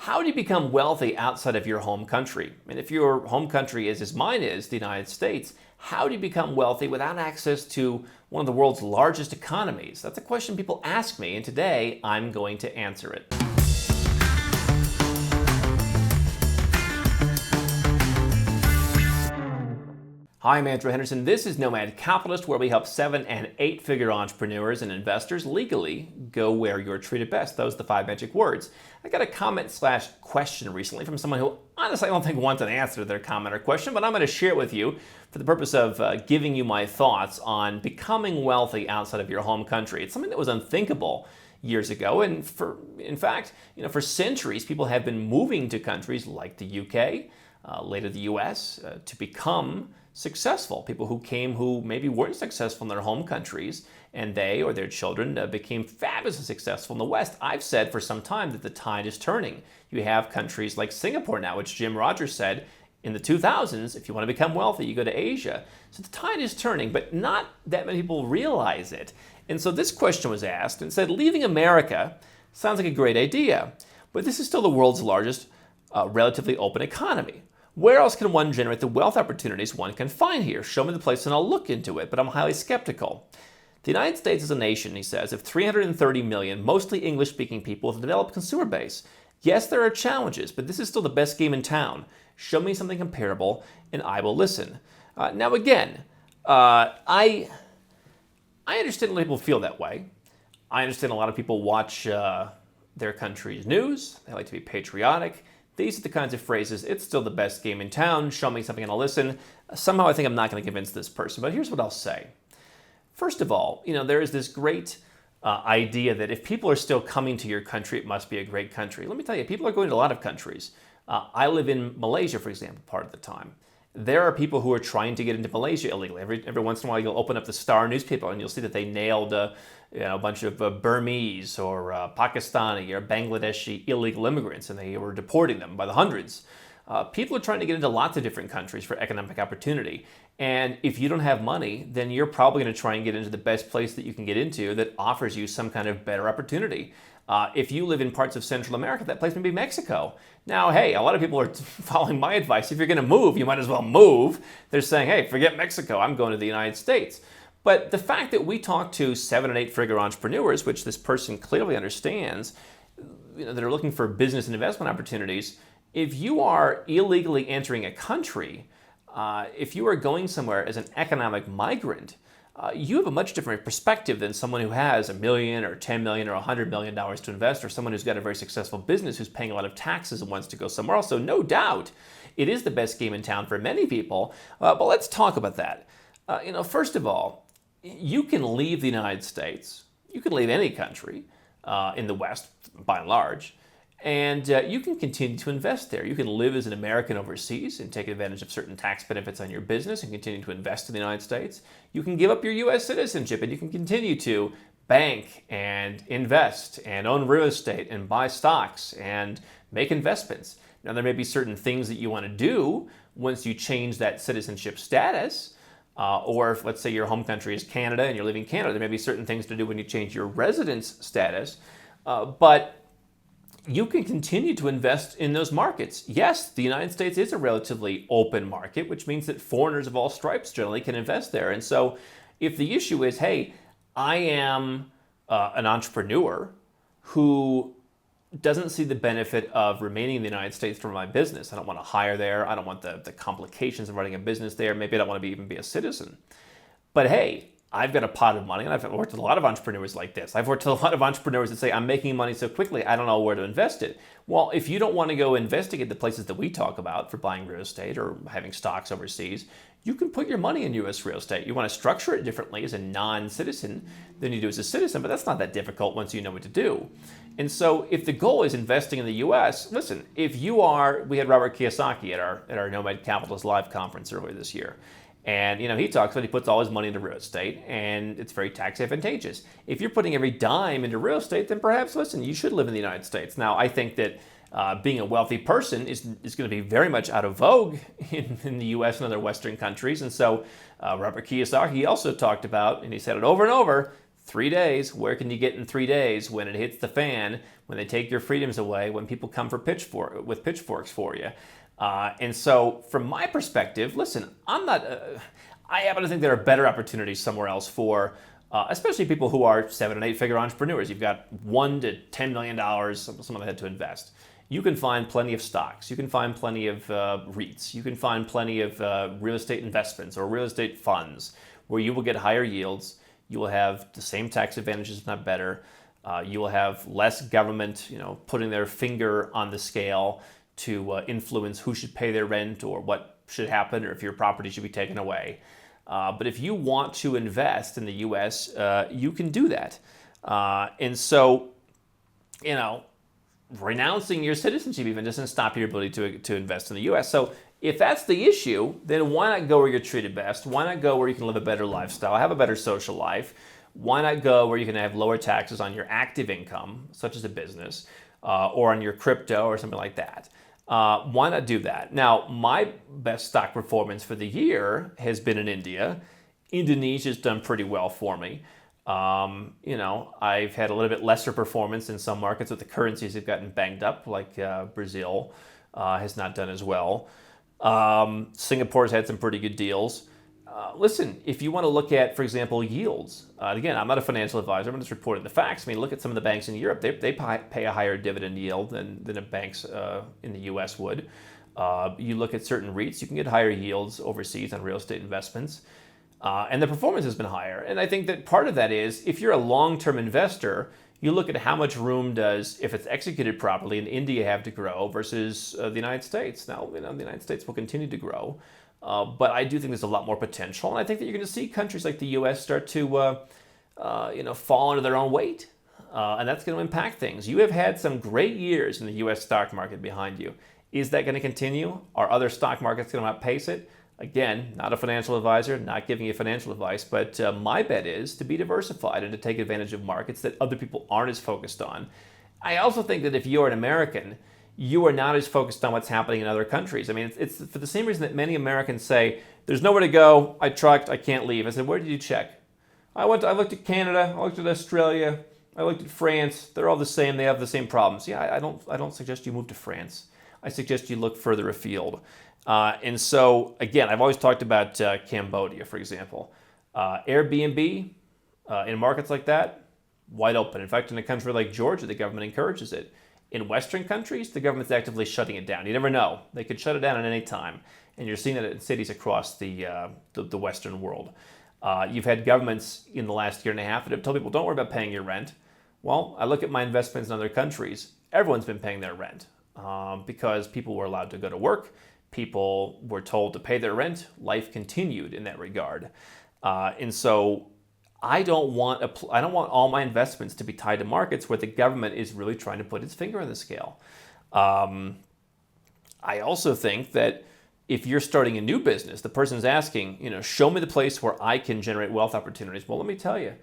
How do you become wealthy outside of your home country? And if your home country is, as mine is, the United States, how do you become wealthy without access to one of the world's largest economies? That's a question people ask me, and today I'm going to answer it. Hi, I'm Andrew Henderson. This is Nomad Capitalist, where we help 7- and 8-figure entrepreneurs and investors legally go where you're treated best. Those are the 5 magic words. I got a comment/question recently from someone who honestly I don't think wants an answer to their comment or question, but I'm going to share it with you for the purpose of giving you my thoughts on becoming wealthy outside of your home country. It's something that was unthinkable years ago, and in fact, for centuries, people have been moving to countries like the UK, later the U.S., to become successful. People who came who maybe weren't successful in their home countries, and they or their children became fabulously successful in the West. I've said for some time that the tide is turning. You have countries like Singapore now, which Jim Rogers said in the 2000s, if you want to become wealthy, you go to Asia. So the tide is turning, but not that many people realize it. And so this question was asked and said, leaving America sounds like a great idea, but this is still the world's largest relatively open economy. Where else can one generate the wealth opportunities one can find here? Show me the place and I'll look into it, but I'm highly skeptical. The United States is a nation, he says, of 330 million, mostly English-speaking people with a developed consumer base. Yes, there are challenges, but this is still the best game in town. Show me something comparable and I will listen. Now again, I understand a lot of people feel that way. I understand a lot of people watch their country's news. They like to be patriotic. These are the kinds of phrases, it's still the best game in town, show me something and I'll listen. Somehow I think I'm not going to convince this person, but here's what I'll say. First of all, there is this great idea that if people are still coming to your country, it must be a great country. Let me tell you, people are going to a lot of countries. I live in Malaysia, for example, part of the time. There are people who are trying to get into Malaysia illegally. Every once in a while, you'll open up the Star newspaper and you'll see that they nailed a bunch of Burmese or Pakistani or Bangladeshi illegal immigrants, and they were deporting them by the hundreds. People are trying to get into lots of different countries for economic opportunity. And if you don't have money, then you're probably going to try and get into the best place that you can get into that offers you some kind of better opportunity. If you live in parts of Central America, that place may be Mexico. Now, hey, a lot of people are following my advice. If you're going to move, you might as well move. They're saying, hey, forget Mexico. I'm going to the United States. But the fact that we talk to 7- and 8-figure entrepreneurs, which this person clearly understands, that are looking for business and investment opportunities, if you are illegally entering a country, if you are going somewhere as an economic migrant, you have a much different perspective than someone who has $1 million or $10 million or $100 million to invest, or someone who's got a very successful business who's paying a lot of taxes and wants to go somewhere else. So no doubt, it is the best game in town for many people. But let's talk about that. First of all, you can leave the United States. You can leave any country in the West, by and large. And you can continue to invest there. You can live as an American overseas and take advantage of certain tax benefits on your business and continue to invest in the United States. You can give up your U.S. citizenship and you can continue to bank and invest and own real estate and buy stocks and make investments. Now, there may be certain things that you want to do once you change that citizenship status. Or if, let's say, your home country is Canada and you're living in Canada, there may be certain things to do when you change your residence status. But you can continue to invest in those markets. Yes, the United States is a relatively open market, which means that foreigners of all stripes generally can invest there. And so if the issue is, hey, I am an entrepreneur who doesn't see the benefit of remaining in the United States for my business. I don't want to hire there. I don't want the complications of running a business there. Maybe I don't want to even be a citizen. But hey, I've got a pot of money, and I've worked with a lot of entrepreneurs like this. I've worked with a lot of entrepreneurs that say, I'm making money so quickly, I don't know where to invest it. Well, if you don't want to go investigate the places that we talk about for buying real estate or having stocks overseas, you can put your money in U.S. real estate. You want to structure it differently as a non-citizen than you do as a citizen, but that's not that difficult once you know what to do. And so if the goal is investing in the U.S., listen, we had Robert Kiyosaki at our Nomad Capitalist Live conference earlier this year. And he talks about he puts all his money into real estate, and it's very tax advantageous. If you're putting every dime into real estate, then perhaps, listen, you should live in the United States. Now, I think that being a wealthy person is going to be very much out of vogue in the U.S. and other Western countries. And so Robert Kiyosaki also talked about, and he said it over and over, 3 days. Where can you get in 3 days when it hits the fan? when they take your freedoms away, when people come with pitchforks for you. And so from my perspective, listen, I happen to think there are better opportunities somewhere else for especially people who are 7 and 8 figure entrepreneurs. You've got $1 to $10 million, some of that to invest. You can find plenty of stocks. You can find plenty of REITs. You can find plenty of real estate investments or real estate funds where you will get higher yields. You will have the same tax advantages, if not better. You will have less government, putting their finger on the scale to influence who should pay their rent or what should happen or if your property should be taken away. But if you want to invest in the U.S., you can do that. And so, renouncing your citizenship even doesn't stop your ability to invest in the U.S. So if that's the issue, then why not go where you're treated best? Why not go where you can live a better lifestyle, have a better social life? Why not go where you can have lower taxes on your active income, such as a business, or on your crypto or something like that? Why not do that? Now, my best stock performance for the year has been in India. Indonesia's done pretty well for me. I've had a little bit lesser performance in some markets with the currencies have gotten banged up, like Brazil has not done as well. Singapore's had some pretty good deals. Listen, if you want to look at, for example, yields, again, I'm not a financial advisor, I'm just reporting the facts. I mean, look at some of the banks in Europe. They pay a higher dividend yield than the banks in the U.S. would. You look at certain REITs, you can get higher yields overseas on real estate investments. And the performance has been higher. And I think that part of that is, if you're a long-term investor, you look at how much room does, if it's executed properly, in India have to grow versus the United States. Now, the United States will continue to grow. But I do think there's a lot more potential. And I think that you're going to see countries like the U.S. start to fall under their own weight. And that's going to impact things. You have had some great years in the U.S. stock market behind you. Is that going to continue? Are other stock markets going to outpace it? Again, not a financial advisor, not giving you financial advice, but my bet is to be diversified and to take advantage of markets that other people aren't as focused on. I also think that if you're an American, you are not as focused on what's happening in other countries. I mean, it's for the same reason that many Americans say, there's nowhere to go, I trucked, I can't leave. I said, where did you check? I looked at Canada, I looked at Australia, I looked at France, they're all the same, they have the same problems. Yeah, I don't suggest you move to France. I suggest you look further afield. And so, again, I've always talked about Cambodia, for example. Airbnb in markets like that, wide open. In fact, in a country like Georgia, the government encourages it. In Western countries, the government's actively shutting it down. You never know. They could shut it down at any time. And you're seeing that in cities across the Western world. You've had governments in the last year and a half that have told people, don't worry about paying your rent. Well, I look at my investments in other countries. Everyone's been paying their rent because people were allowed to go to work. People were told to pay their rent. Life continued in that regard. And so I don't want all my investments to be tied to markets where the government is really trying to put its finger on the scale. I also think that if you're starting a new business, the person's asking, show me the place where I can generate wealth opportunities. Well, let me tell you,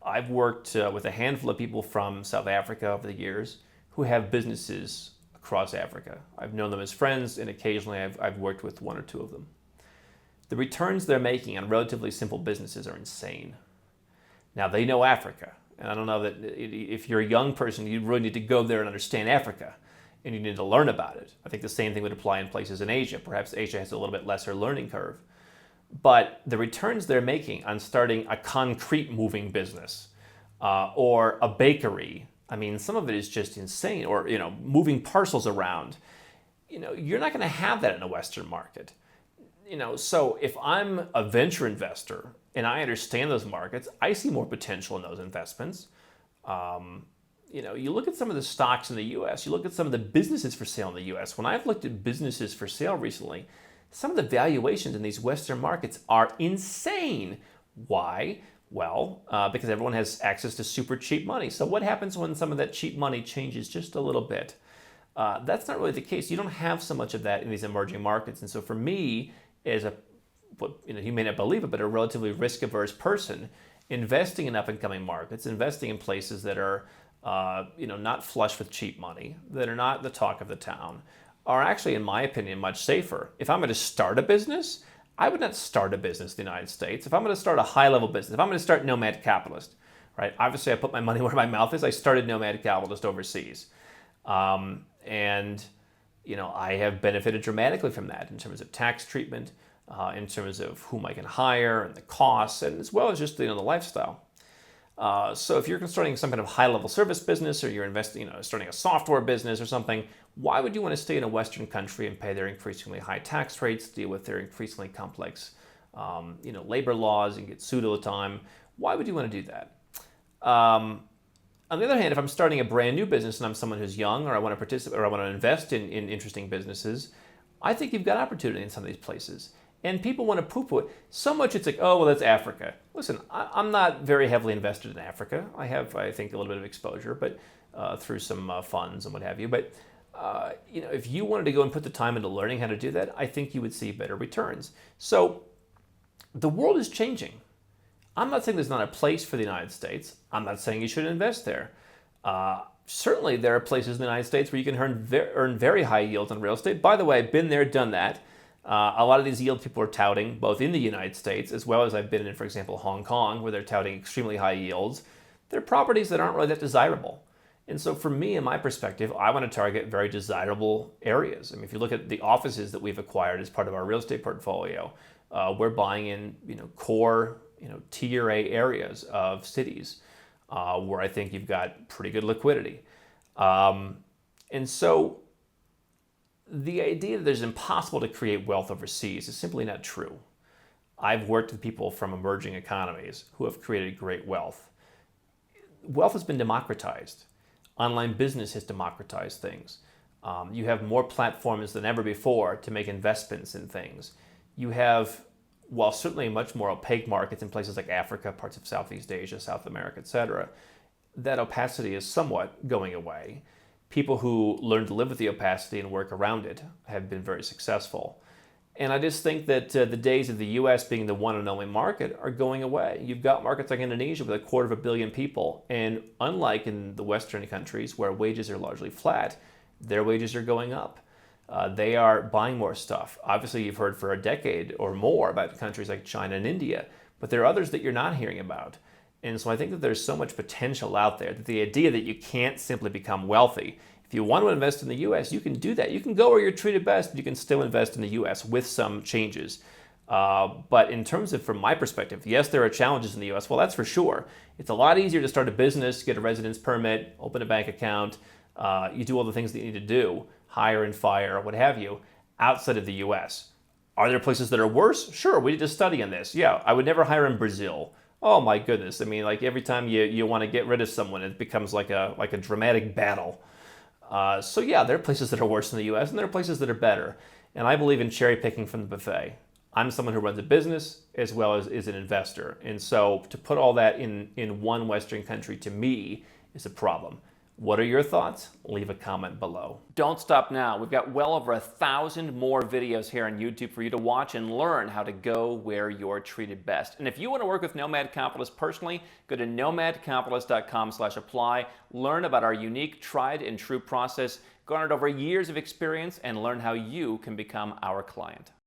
I've worked with a handful of people from South Africa over the years who have businesses across Africa. I've known them as friends, and occasionally I've worked with one or two of them. The returns they're making on relatively simple businesses are insane. Now, they know Africa, and I don't know that if you're a young person, you really need to go there and understand Africa, and you need to learn about it. I think the same thing would apply in places in Asia. Perhaps Asia has a little bit lesser learning curve. But the returns they're making on starting a concrete moving business or a bakery, I mean, some of it is just insane, or, moving parcels around. You're not going to have that in a Western market. So if I'm a venture investor and I understand those markets, I see more potential in those investments. You look at some of the stocks in the U.S., you look at some of the businesses for sale in the U.S. When I've looked at businesses for sale recently, some of the valuations in these Western markets are insane. Why? Well, because everyone has access to super cheap money. So what happens when some of that cheap money changes just a little bit? That's not really the case. You don't have so much of that in these emerging markets. And so for me, as you may not believe it, but a relatively risk-averse person, investing in up-and-coming markets, investing in places that are not flush with cheap money, that are not the talk of the town, are actually, in my opinion, much safer. If I'm going to start a business, I would not start a business in the United States. If I'm going to start a high-level business, if I'm going to start Nomad Capitalist, right? Obviously, I put my money where my mouth is. I started Nomad Capitalist overseas. And I have benefited dramatically from that in terms of tax treatment, in terms of whom I can hire and the costs, and as well as just the lifestyle. So if you're starting some kind of high-level service business, or you're investing, starting a software business or something, why would you want to stay in a Western country and pay their increasingly high tax rates, deal with their increasingly complex, labor laws, and get sued all the time? Why would you want to do that? On the other hand, if I'm starting a brand new business and I'm someone who's young, or I want to participate, or I want to invest in interesting businesses, I think you've got opportunity in some of these places. And people want to poo-poo it. So much it's like, oh, well, that's Africa. Listen, I'm not very heavily invested in Africa. I have, I think, a little bit of exposure, but through some funds and what have you. But if you wanted to go and put the time into learning how to do that, I think you would see better returns. So the world is changing. I'm not saying there's not a place for the United States. I'm not saying you should invest there. Certainly, there are places in the United States where you can earn very high yields on real estate. By the way, I've been there, done that. A lot of these yields people are touting, both in the United States, as well as I've been in, for example, Hong Kong, where they're touting extremely high yields. They're properties that aren't really that desirable. And so for me, in my perspective, I want to target very desirable areas. I mean, if you look at the offices that we've acquired as part of our real estate portfolio, we're buying in, core, tier A areas of cities where I think you've got pretty good liquidity. And so the idea that it's impossible to create wealth overseas is simply not true. I've worked with people from emerging economies who have created great wealth. Wealth has been democratized. Online business has democratized things. You have more platforms than ever before to make investments in things. You have, while certainly much more opaque markets in places like Africa, parts of Southeast Asia, South America, etc., that opacity is somewhat going away. People who learn to live with the opacity and work around it have been very successful. And I just think that the days of the U.S. being the one and only market are going away. You've got markets like Indonesia with 250 million people. And unlike in the Western countries where wages are largely flat, their wages are going up. They are buying more stuff. Obviously, you've heard for a decade or more about countries like China and India, but there are others that you're not hearing about. And so I think that there's so much potential out there that the idea that you can't simply become wealthy. If you want to invest in the U.S., you can do that. You can go where you're treated best, but you can still invest in the U.S. with some changes. But in terms of, from my perspective, yes, there are challenges in the U.S. Well, that's for sure. It's a lot easier to start a business, get a residence permit, open a bank account. You do all the things that you need to do, hire and fire, what have you, outside of the U.S. Are there places that are worse? Sure, we did a study on this. Yeah, I would never hire in Brazil. Oh my goodness. I mean, like every time you want to get rid of someone, it becomes like a dramatic battle. So yeah, there are places that are worse than the U.S. and there are places that are better. And I believe in cherry picking from the buffet. I'm someone who runs a business as well as is an investor. And so to put all that in one Western country, to me, is a problem. What are your thoughts? Leave a comment below. Don't stop now. We've got well over 1,000 more videos here on YouTube for you to watch and learn how to go where you're treated best. And if you want to work with Nomad Capitalist personally, go to nomadcapitalist.com/apply, learn about our unique, tried and true process, garnered over years of experience, and learn how you can become our client.